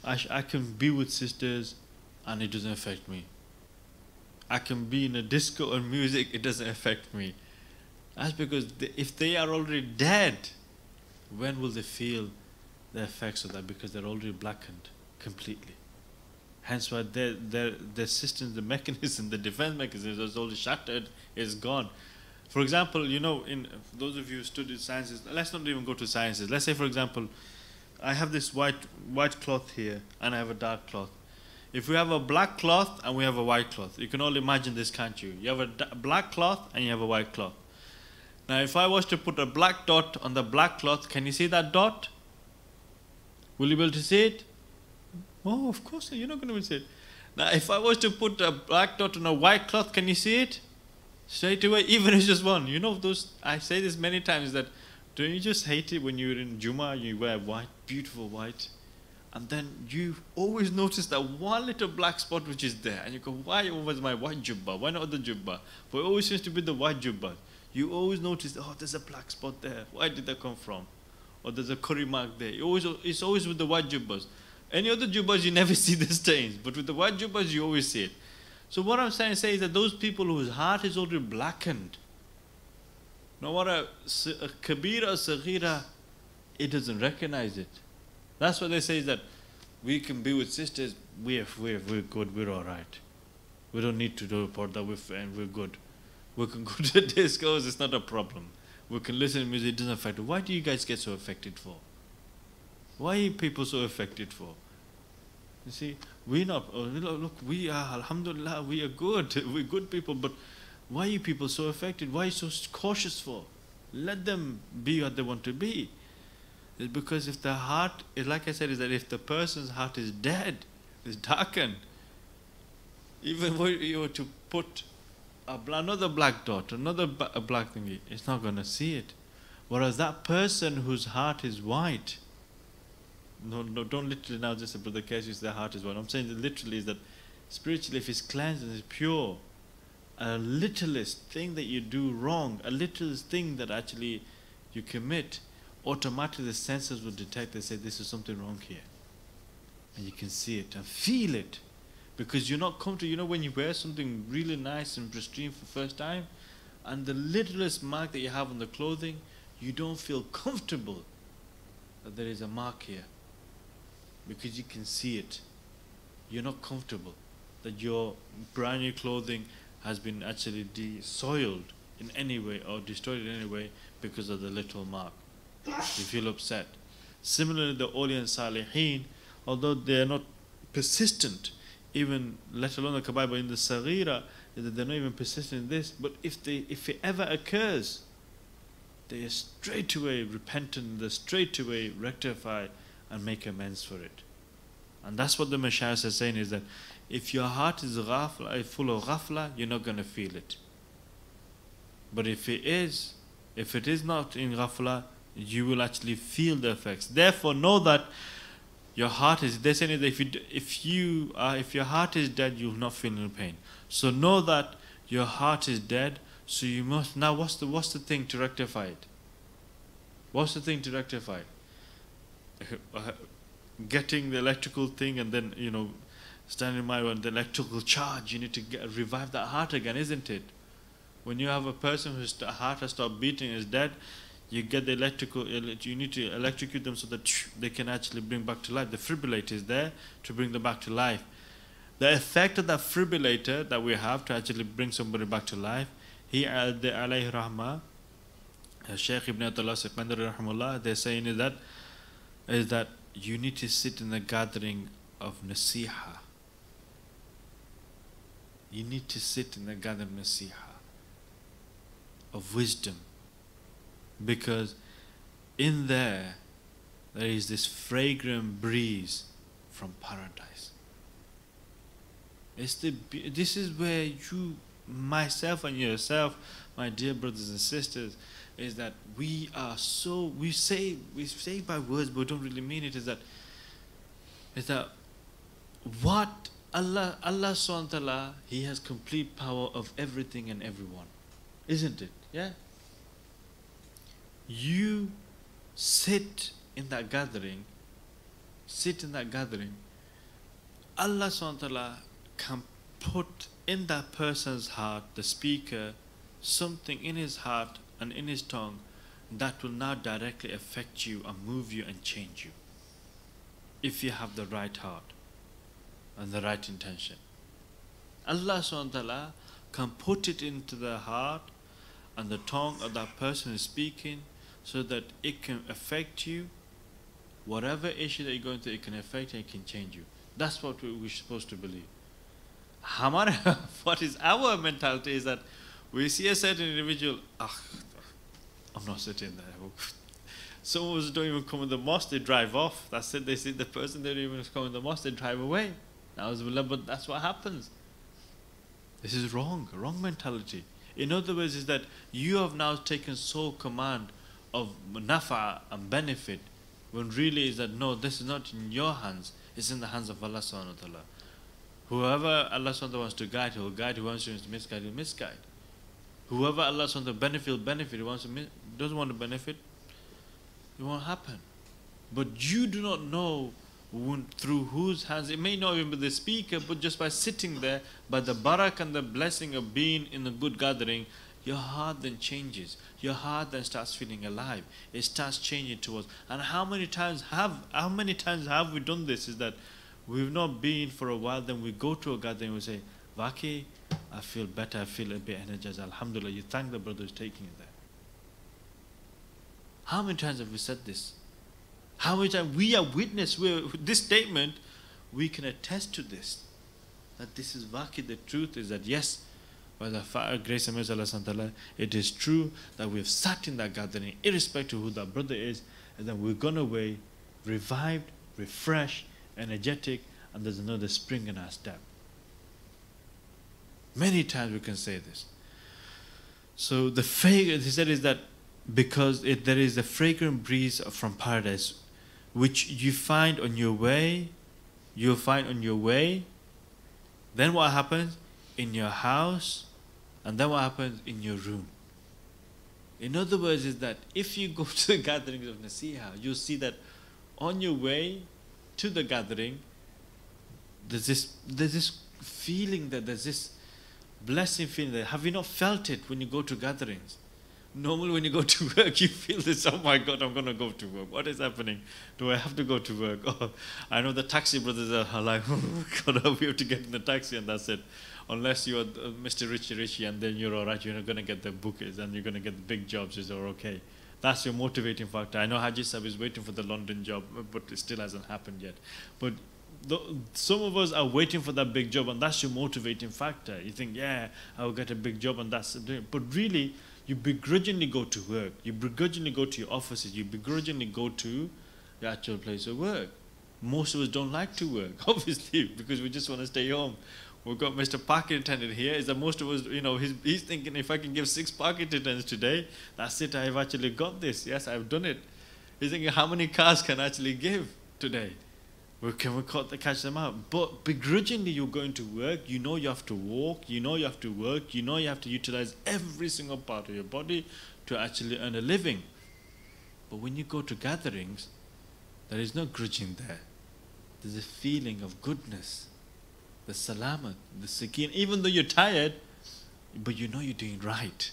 Speaker 1: I can be with sisters and it doesn't affect me. I can be in a disco or music, it doesn't affect me. That's because if they are already dead, when will they feel the effects of that? Because they're already blackened completely. Hence why their systems, the mechanism, the defense mechanism is already shattered, is gone. For example, you know, in those of you who studied sciences, let's not even go to sciences. Let's say, for example, I have this white cloth here and I have a dark cloth. If we have a black cloth and we have a white cloth, you can all imagine this, can't you? You have a black cloth and you have a white cloth. Now, if I was to put a black dot on the black cloth, can you see that dot? Will you be able to see it? Oh, of course, you're not going to be able to see it. Now, if I was to put a black dot on a white cloth, can you see it? Straight away, even if it's just one. You know, I say this many times, that don't you just hate it when you're in Jummah, you wear white, beautiful white, and then you always notice that one little black spot which is there, and you go, why was my white jubbah? Why not the jubbah? But it always seems to be the white jubbah. You always notice, oh, there's a black spot there. Where did that come from? Or there's a curry mark there. It's always with the white jubbahs. Any other jubbahs, you never see the stains. But with the white jubbahs, you always see it. So what I'm trying to say is that those people whose heart is already blackened, no matter a kabira or saghira, it doesn't recognize it. That's what they say, is that we can be with sisters, we're good, we're all right. We don't need to do report that we're good. We can go to discos, it's not a problem. We can listen to music, it doesn't affect us. Why do you guys get so affected for? Why are people so affected for? You see, we're not, oh, look, we are, alhamdulillah, we are good. We're good people, but why are you people so affected? Why are you so cautious for? Let them be what they want to be. It's because if the heart, like I said, is that if the person's heart is dead, is darkened, even when you were to put another black dot, another black thingy, it's not going to see it. Whereas that person whose heart is white, no, don't literally now just say, Brother Qais, their heart is white. I'm saying that literally is that spiritually, if it's cleansed and it's pure, a littlest thing that you do wrong, a littlest thing that actually you commit, automatically the senses will detect and say, this is something wrong here. And you can see it and feel it. Because you're not comfortable. You know, when you wear something really nice and pristine for the first time, and the littlest mark that you have on the clothing, you don't feel comfortable that there is a mark here. Because you can see it. You're not comfortable that your brand new clothing has been actually soiled in any way or destroyed in any way because of the little mark. You feel upset. Similarly, the awliya and salihin, although they are not persistent, even let alone the kabair, but in the saghira, they're not even persistent in this. But if it ever occurs, they are straight away repentant, they straight away rectify and make amends for it. And that's what the Mashayikh is saying, is that if your heart is ghafla, full of ghafla, you're not going to feel it. But if it is not in ghafla, you will actually feel the effects. Therefore, know that your heart is, they're saying that if your heart is dead, you will not feel any pain. So know that your heart is dead, so you must, now what's the thing to rectify it? What's the thing to rectify it? Getting the electrical thing and then, you know, standing by the electrical charge, you need to revive that heart again, isn't it? When you have a person whose heart has stopped beating, is dead, you get the you need to electrocute them so that they can actually bring back to life. The defibrillator is there to bring them back to life. The effect of that defibrillator that we have to actually bring somebody back to life, he alayhi rahmah, Shaykh Ibn Atullah Sikandari rahmullah, they're saying is that you need to sit in the gathering of nasiha. You need to sit in the gathering of nasiha, of wisdom. Because in there is this fragrant breeze from paradise. This is where myself and yourself, my dear brothers and sisters, is that we say by words but don't really mean it, is that what Allah subhanahu wa ta'ala, He has complete power of everything and everyone. Isn't it? Yeah? You sit in that gathering, Allah subhanahu wa ta'ala can put in that person's heart, the speaker, something in his heart and in his tongue that will now directly affect you and move you and change you. If you have the right heart and the right intention. Allah subhanahu wa ta'ala can put it into the heart and the tongue of that person who is speaking so that it can affect you. Whatever issue that you're going through, it can affect you, it can change you. That's what we're supposed to believe. What is our mentality is that we see a certain individual, I'm not sitting there. Some of us don't even come in the mosque, they drive off. That's it, they see the person, they don't even come in the mosque, they drive away. But that's what happens. This is wrong mentality. In other words, is that you have now taken sole command of nafa and benefit, when really is that no, this is not in your hands, it's in the hands of Allah subhanahu wa ta'ala. Whoever Allah subhanahu wa ta'ala wants to guide, He will guide. Who wants to misguide, He will misguide. Whoever Allah subhanahu wa ta'ala benefit will benefit. Who doesn't want to benefit, it won't happen. But you do not know through whose hands, it may not even be the speaker, but just by sitting there, by the barak and the blessing of being in a good gathering, your heart then changes. Your heart then starts feeling alive. It starts changing towards. And how many times have we done this? Is that we've not been for a while, then we go to a gathering and we say, Vaki, I feel better, I feel a bit energized. Alhamdulillah, you thank the brother who's taking it there. How many times have we said this? How many times we are witness this statement, we can attest to this. That this is Vaki, the truth is that yes, by the fire, grace and mercy of Allah, it is true that we have sat in that gathering, irrespective of who that brother is, and then we've gone away, revived, refreshed, energetic, and there's another spring in our step. Many times we can say this. So he said is that because there is a fragrant breeze from paradise, which you find on your way, then what happens? In your house, and then what happens in your room. In other words, is that if you go to the gatherings of Nasiha, you'll see that on your way to the gathering, there's this feeling, that there's this blessing feeling. That have you not felt it when you go to gatherings? Normally when you go to work, you feel this, oh my God, I'm going to go to work. What is happening? Do I have to go to work? Oh, I know the taxi brothers are like, oh God, we have to get in the taxi and that's it. Unless you're Mr. Richie and then you're all right, you're not going to get the bookers and you're going to get the big jobs, you're okay. That's your motivating factor. I know Haji Sahib is waiting for the London job, but it still hasn't happened yet. But some of us are waiting for that big job and that's your motivating factor. You think, yeah, I'll get a big job and that's it. But really, you begrudgingly go to work. You begrudgingly go to your offices. You begrudgingly go to the actual place of work. Most of us don't like to work, obviously, because we just want to stay home. We've got Mr. Parking Attendant here. Is that most of us, he's thinking, if I can give 6 parking attendants today, that's it, I've actually got this. Yes, I've done it. He's thinking, how many cars can I actually give today? Can we catch them out? But begrudgingly, you're going to work. You know you have to walk. You know you have to work. You know you have to utilize every single part of your body to actually earn a living. But when you go to gatherings, there is no grudging there. There's a feeling of goodness, the salamat, the sakin. Even though you're tired, but you know you're doing right.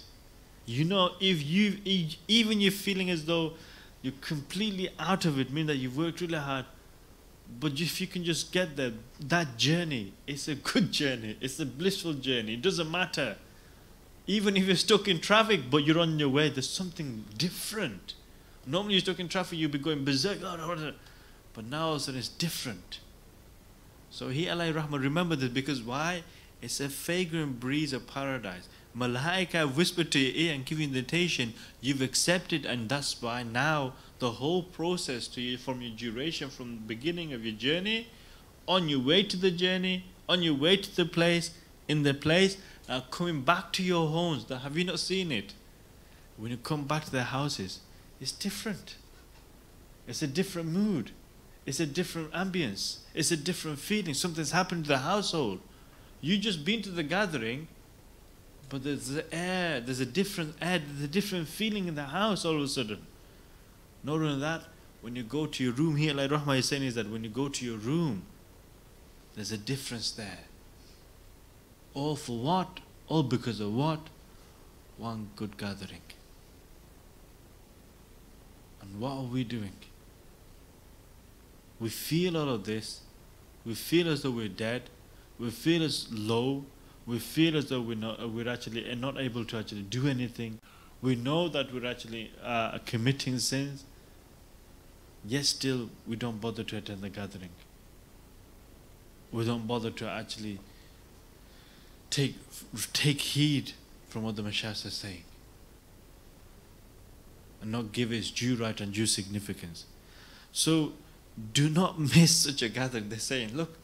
Speaker 1: You know, even you're feeling as though you're completely out of it, meaning that you've worked really hard. But if you can just get there, that journey, it's a good journey. It's a blissful journey. It doesn't matter. Even if you're stuck in traffic, but you're on your way, there's something different. Normally you're stuck in traffic, you'll be going berserk. But now all of a sudden it's different. So he, alayhi rahmah, remember this, because why? It's a fragrant breeze of paradise. Malaika whisper to your ear and give you an invitation. You've accepted, and that's why now the whole process to you, from your duration, from the beginning of your journey, on your way to the journey, on your way to the place, in the place, coming back to your homes. Have you not seen it? When you come back to their houses, it's different. It's a different mood. It's a different ambience. It's a different feeling. Something's happened to the household. You just been to the gathering, but there's the air, there's a different air, there's a different feeling in the house all of a sudden. Not only that, when you go to your room here, like Rahma is saying, is that when you go to your room, there's a difference there. All for what? All because of what? One good gathering. And what are we doing? We feel all of this. We feel as though we're dead. We feel as low. We feel as though we're actually not able to actually do anything. We know that we're actually committing sins. Yet still we don't bother to attend the gathering. We don't bother to actually take heed from what the Mashaykh is saying, and not give its due right and due significance. So do not miss such a gathering. They're saying, look,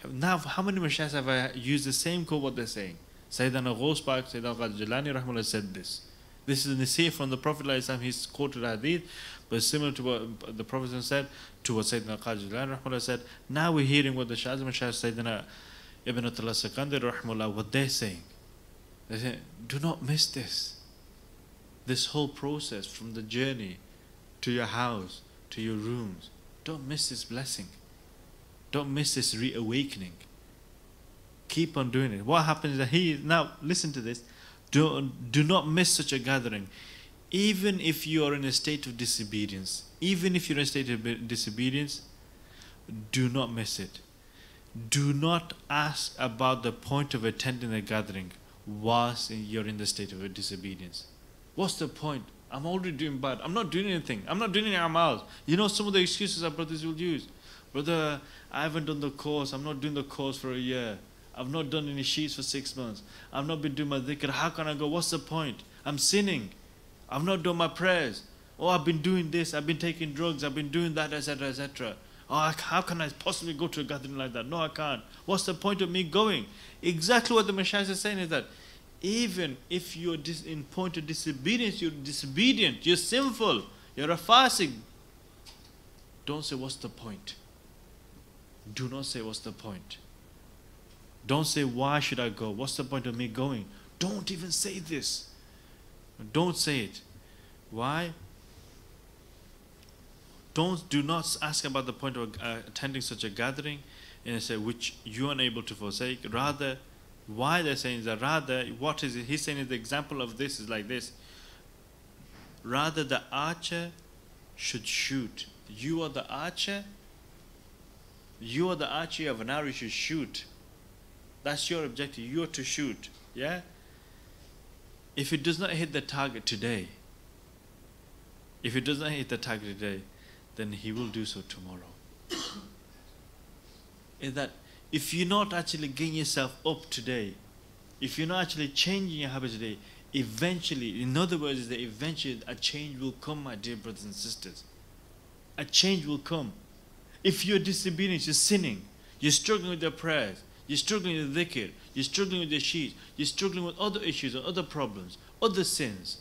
Speaker 1: now how many Mashaykh have I used the same quote what they're saying? Sayyidina Ghaus Pak, Sayyidina Qadir Jilani Rahmatullah said this. This is a nasih from the Prophet ﷺ. He's quoted hadith, but similar to what the Prophet said, to what Sayyidina Qadir Jilani Rahmatullah said. Now we're hearing what the Shahid Mashaykh, Sayyidina Ibn Atullah Sakandar Rahmatullah, what they're saying. They say, do not miss this. This whole process from the journey to your house, to your rooms. Don't miss this blessing. Don't miss this reawakening. Keep on doing it. What happens is that now listen to this. Do not miss such a gathering. Even if you are in a state of disobedience, even if you're in a state of disobedience, do not miss it. Do not ask about the point of attending the gathering whilst you're in the state of disobedience. What's the point? I'm already doing bad. I'm not doing anything. I'm not doing any amals. You know some of the excuses our brothers will use. Brother, I haven't done the course. I'm not doing the course for a year. I've not done any sheets for 6 months. I've not been doing my dhikr. How can I go? What's the point? I'm sinning. I've not done my prayers. Oh, I've been doing this. I've been taking drugs. I've been doing that, etc., etc. Oh, how can I possibly go to a gathering like that? No, I can't. What's the point of me going? Exactly what the Mashaykh is saying is that even if you're in point of disobedience, you're disobedient, you're sinful, you're a fasik, don't say, what's the point? Do not say, what's the point? Don't say, why should I go? What's the point of me going? Don't even say this. Don't say it. Why? Do not ask about the point of attending such a gathering and say which you are unable to forsake. Rather, why they're saying that, rather, what is it? He's saying the example of this is like this. Rather, the archer should shoot. You are the archer. You are the archer. You have an arrow. You should shoot. That's your objective. You are to shoot. Yeah? If it does not hit the target today, then he will do so tomorrow. Is that if you're not actually getting yourself up today, if you're not actually changing your habits today, eventually, in other words, is that eventually a change will come, my dear brothers and sisters. A change will come. If you're disobedient, you're sinning, you're struggling with your prayers, you're struggling with dhikr, you're struggling with your sheets, you're struggling with other issues or other problems, other sins,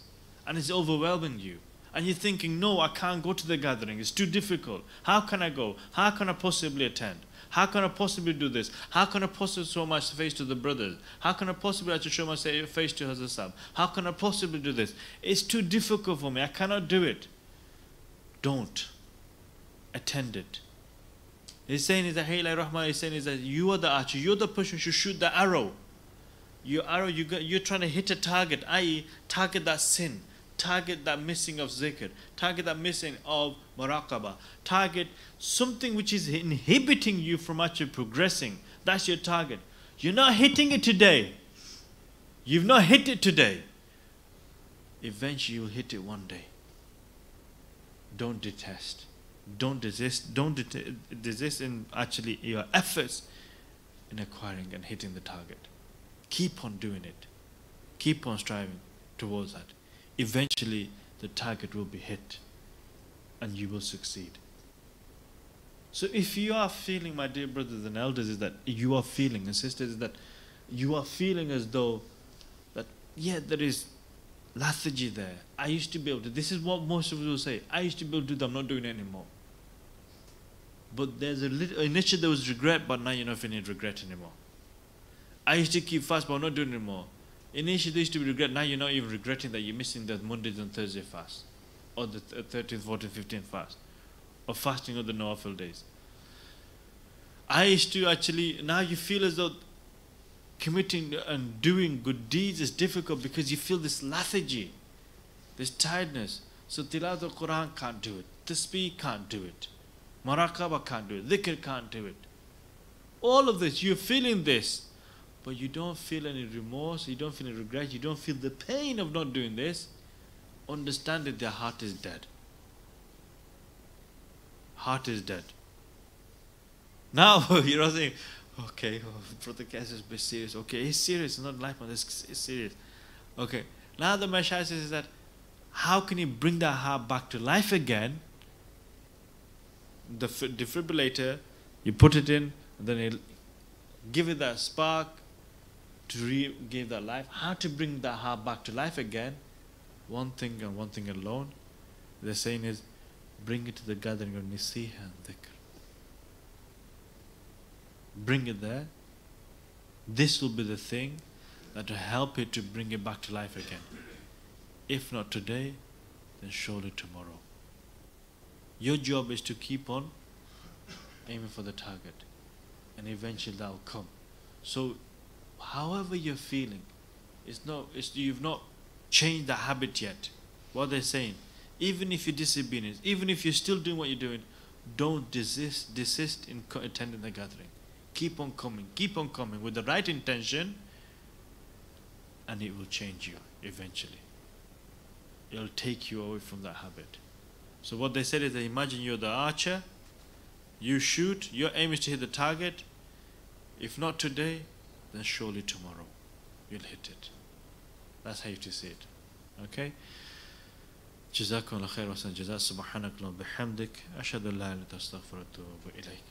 Speaker 1: and it's overwhelming you. And you're thinking, no, I can't go to the gathering, it's too difficult. How can I go? How can I possibly attend? How can I possibly do this? How can I possibly show my face to the brothers? How can I possibly actually show my face to Hazrat Sahib? How can I possibly do this? It's too difficult for me, I cannot do it. Don't. Attend it. He's saying is that, hey, like Rahman is saying is that you are the archer, you're the person who should shoot the arrow. Your arrow, you're trying to hit a target, i.e. target that sin, target that missing of zikr, target that missing of muraqabah, target something which is inhibiting you from actually progressing. That's your target. You're not hitting it today. You've not hit it today. Eventually you'll hit it one day. Don't detest. Don't desist. Don't desist in actually your efforts in acquiring and hitting the target. Keep on doing it. Keep on striving towards that. Eventually the target will be hit and you will succeed. So if you are feeling, my dear brothers and elders, is that you are feeling, and sisters, is that you are feeling as though yeah, there is lethargy there. I used to be able to, this is what most of us will say, I used to be able to do that, I'm not doing it anymore. But there's a little, initially there was regret, but now you're not feeling regret anymore. I used to keep fast, but I'm not doing it anymore. Initially there used to be regret, now you're not even regretting that you're missing the Mondays and Thursday fast, or the 13th, 14th, 15th fast, or fasting on the Nawafil days. I used to actually, now you feel as though committing and doing good deeds is difficult because you feel this lethargy, this tiredness. So Tilawat al-Quran can't do it, Tasbih can't do it, Muraqabah can't do it, Dhikr can't do it. All of this, you're feeling this, but you don't feel any remorse, you don't feel any regret, you don't feel the pain of not doing this. Understand that their heart is dead. Heart is dead. Now you're not saying, okay, Brother Qais is a bit serious. Okay, he's serious, not like man, it's serious. Okay, now the Mashayikh says that how can he bring that heart back to life again? The defibrillator, you put it in, and then he'll give it that spark to give that life. How to bring that heart back to life again? One thing and one thing alone. They're saying is, bring it to the gathering of Nasiha and Dhikr. Bring it there. This will be the thing that will help it to bring it back to life again. If not today, then surely tomorrow. Your job is to keep on aiming for the target, and eventually that will come. So, however you're feeling, you've not changed the habit yet. What they're saying, even if you're disobedient, even if you're still doing what you're doing, don't desist in attending the gathering. Keep on coming with the right intention, and it will change you eventually. It'll take you away from that habit. So what they said is that imagine you're the archer, you shoot, your aim is to hit the target. If not today, then surely tomorrow you'll hit it. That's how you have to see it. Okay? جزاكم الله خير وحسن الجزاء سبحانك اللهم وبحمدك أشهد أن لا إله إلا أنت أستغفرك وأتوب إليك.